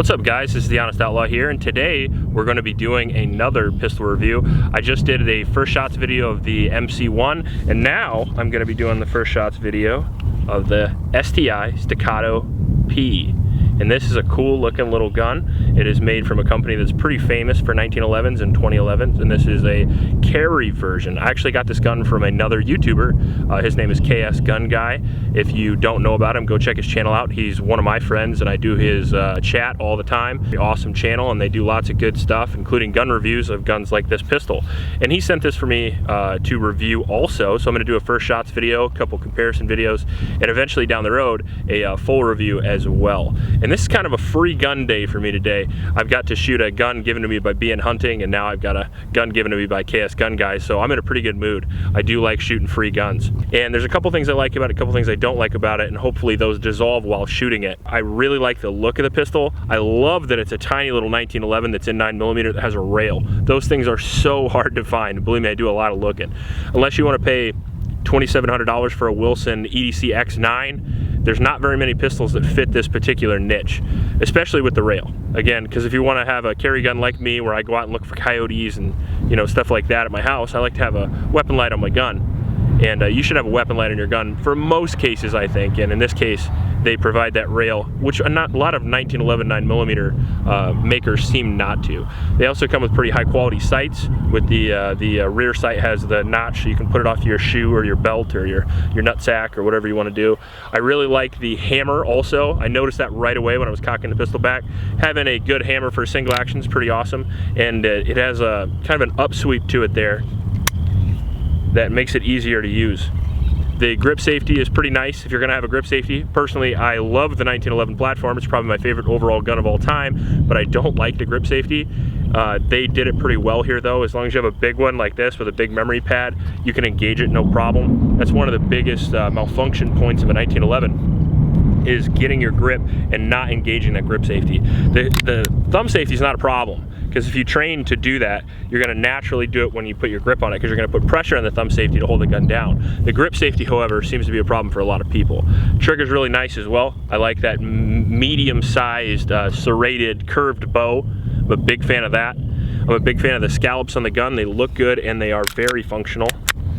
What's up guys, this is the Honest Outlaw here, and today we're going to be doing another pistol review. I just did a first shots video of the MC1, and now I'm going to be doing the first shots video of the STI Staccato P. And this is a cool looking little gun. It is made from a company that's pretty famous for 1911s and 2011s, and this is a carry version. I actually got this gun from another YouTuber. His name is KS Gun Guy. If you don't know about him, go check his channel out. He's one of my friends, and I do his chat all the time. Awesome channel, and they do lots of good stuff, including gun reviews of guns like this pistol. And he sent this for me to review also, so I'm gonna do a first shots video, a couple comparison videos, and eventually down the road, a full review as well. And this is kind of a free gun day for me today. I've got to shoot a gun given to me by BN Hunting, and now I've got a gun given to me by KS Gun Guy, so I'm in a pretty good mood. I do like shooting free guns. And there's a couple things I like about it, a couple things I don't like about it, and hopefully those dissolve while shooting it. I really like the look of the pistol. I love that it's a tiny little 1911 that's in 9mm that has a rail. Those things are so hard to find. Believe me, I do a lot of looking. Unless you want to pay $2,700 for a Wilson EDC X9, there's not very many pistols that fit this particular niche, especially with the rail. Again, because if you want to have a carry gun like me, where I go out and look for coyotes and stuff like that at my house, I like to have a weapon light on my gun. And you should have a weapon light on your gun for most cases, I think. And in this case, they provide that rail, which not a lot of 1911 9mm makers seem not to. They also come with pretty high quality sights. With the rear sight has the notch, so you can put it off your shoe or your belt or your nutsack or whatever you want to do. I really like the hammer also. I noticed that right away when I was cocking the pistol back. Having a good hammer for single action is pretty awesome, and it has a kind of an upsweep to it there that makes it easier to use. The grip safety is pretty nice if you're gonna have a grip safety. Personally, I love the 1911 platform. It's probably my favorite overall gun of all time, but I don't like the grip safety. They did it pretty well here though. As long as you have a big one like this with a big memory pad, you can engage it no problem. That's one of the biggest malfunction points of a 1911, is getting your grip and not engaging that grip safety. The thumb safety is not a problem, because if you train to do that, you're going to naturally do it when you put your grip on it, because you're going to put pressure on the thumb safety to hold the gun down. The grip safety, however, seems to be a problem for a lot of people. Trigger's really nice as well. I like that medium-sized serrated curved bow. I'm a big fan of that. I'm a big fan of the scallops on the gun. They look good and they are very functional,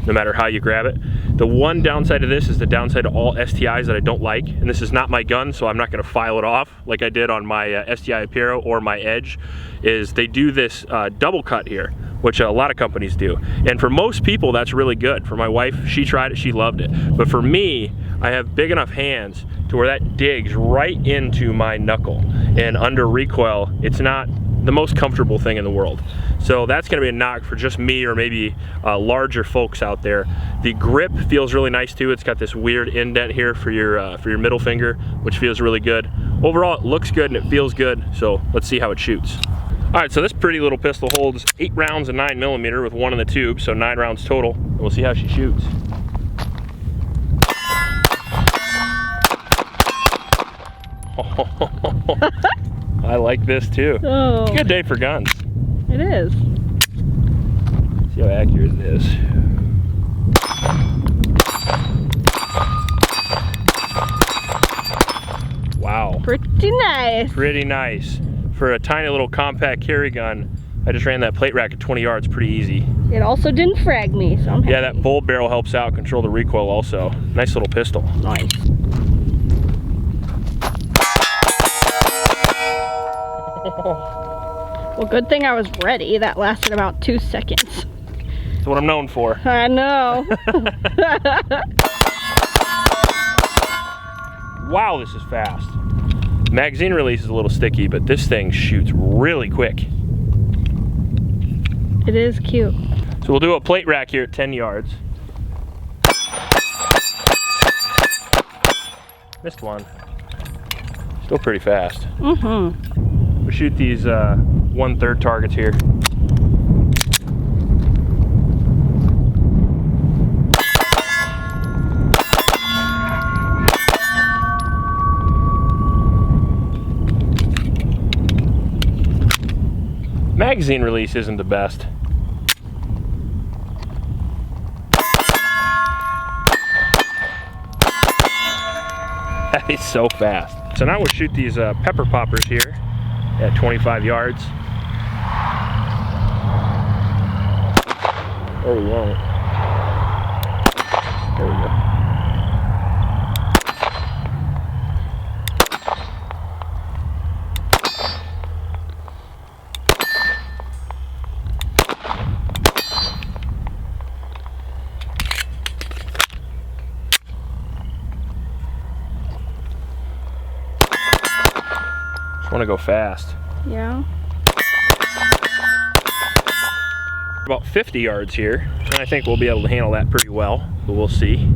no matter how you grab it. The one downside of this is the downside of all STIs that I don't like, and this is not my gun, so I'm not gonna file it off like I did on my STI Apero or my Edge, is they do this double cut here, which a lot of companies do. And for most people, that's really good. For my wife, she tried it, she loved it. But for me, I have big enough hands to where that digs right into my knuckle. And under recoil, it's not the most comfortable thing in the world. So that's gonna be a knock for just me, or maybe larger folks out there. The grip feels really nice too. It's got this weird indent here for your middle finger, which feels really good. Overall, it looks good and it feels good, so let's see how it shoots. All right, so this pretty little pistol holds 8 rounds of 9mm with 1 in the tube, so 9 rounds total. And we'll see how she shoots. I like this too. Oh. It's a good day for guns. It is. See how accurate it is. Wow. Pretty nice. Pretty nice. For a tiny little compact carry gun, I just ran that plate rack at 20 yards pretty easy. It also didn't frag me, so I'm happy. Yeah, that bolt barrel helps out control the recoil also. Nice little pistol. Nice. Well, good thing I was ready. That lasted about 2 seconds. That's what I'm known for. I know. Wow, this is fast. Magazine release is a little sticky, but this thing shoots really quick. It is cute. So we'll do a plate rack here at 10 yards. Missed one. Still pretty fast. Mm-hmm. We'll shoot these 1/3 targets here. Magazine release isn't the best. That is so fast. So now we'll shoot these pepper poppers here. at 25 yards. Or we won't. There we go. Just want to go fast. Yeah. About 50 yards here, and I think we'll be able to handle that pretty well, but we'll see.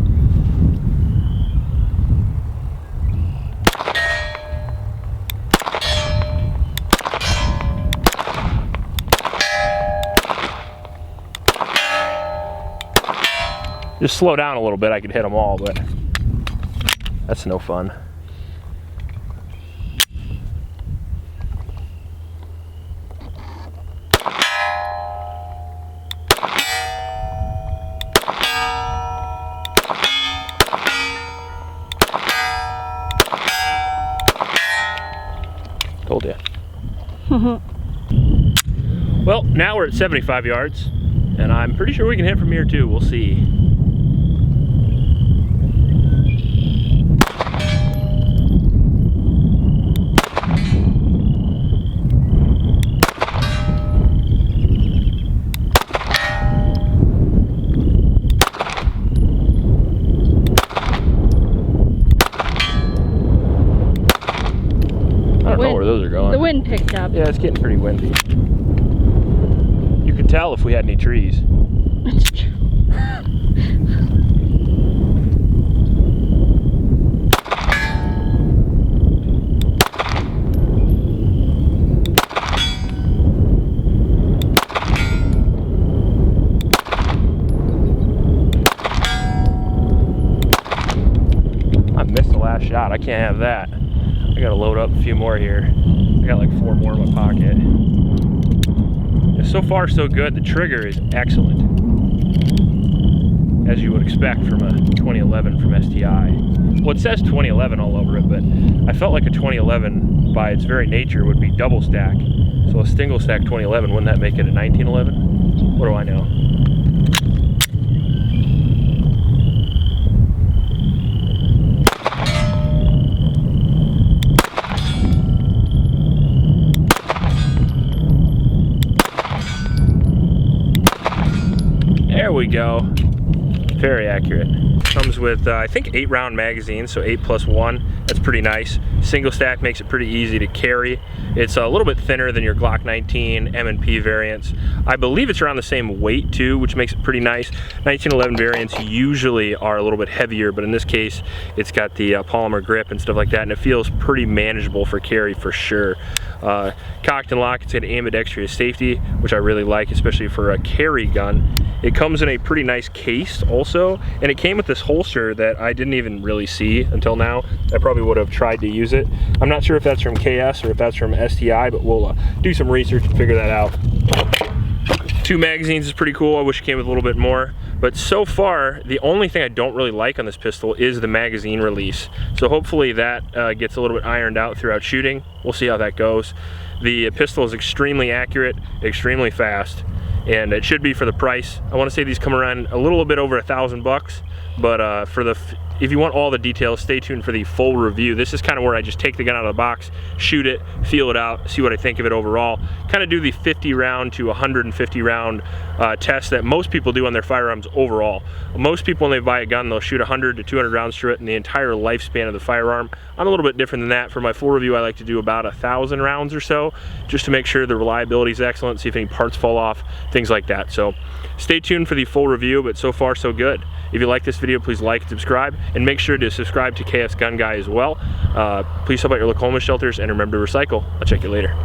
Just slow down a little bit, I could hit them all, but that's no fun. Told you. Well, now we're at 75 yards, and I'm pretty sure we can hit from here too. We'll see. I don't know where those are going. The wind picked up. Yeah, it's getting pretty windy. You could tell if we had any trees. That's true. I missed the last shot. I can't have that. I gotta load up a few more here. I got like 4 more in my pocket. And so far so good. The trigger is excellent, as you would expect from a 2011 from STI. Well, it says 2011 all over it, but I felt like a 2011 by its very nature would be double stack. So a single stack 2011, wouldn't that make it a 1911? What do I know? There we go. Very accurate. Comes with, I think, 8-round magazines, so 8+1. That's pretty nice. Single stack makes it pretty easy to carry. It's a little bit thinner than your Glock 19 M&P variants. I believe it's around the same weight too, which makes it pretty nice. 1911 variants usually are a little bit heavier, but in this case, it's got the polymer grip and stuff like that, and it feels pretty manageable for carry for sure. Cocked and locked, it's got ambidextrous safety, which I really like, especially for a carry gun. It comes in a pretty nice case also, and it came with this holster that I didn't even really see until now. I probably would have tried to use it. I'm not sure if that's from KS or if that's from STI, but we'll do some research and figure that out. 2 magazines is pretty cool. I wish it came with a little bit more. But so far, the only thing I don't really like on this pistol is the magazine release. So hopefully that gets a little bit ironed out throughout shooting. We'll see how that goes. The pistol is extremely accurate, extremely fast, and it should be for the price. I want to say these come around a little bit over $1,000, but if you want all the details, stay tuned for the full review. This is kind of where I just take the gun out of the box, shoot it, feel it out, see what I think of it overall. Kind of do the 50 round to 150 round test that most people do on their firearms overall. Most people, when they buy a gun, they'll shoot 100 to 200 rounds through it in the entire lifespan of the firearm. I'm a little bit different than that. For my full review, I like to do about 1,000 rounds or so, just to make sure the reliability is excellent, see if any parts fall off, things like that. So stay tuned for the full review, but so far so good. If you like this video, please like and subscribe, and make sure to subscribe to KS Gun Guy as well. Please help out your local homeless shelters, and remember to recycle. I'll check you later.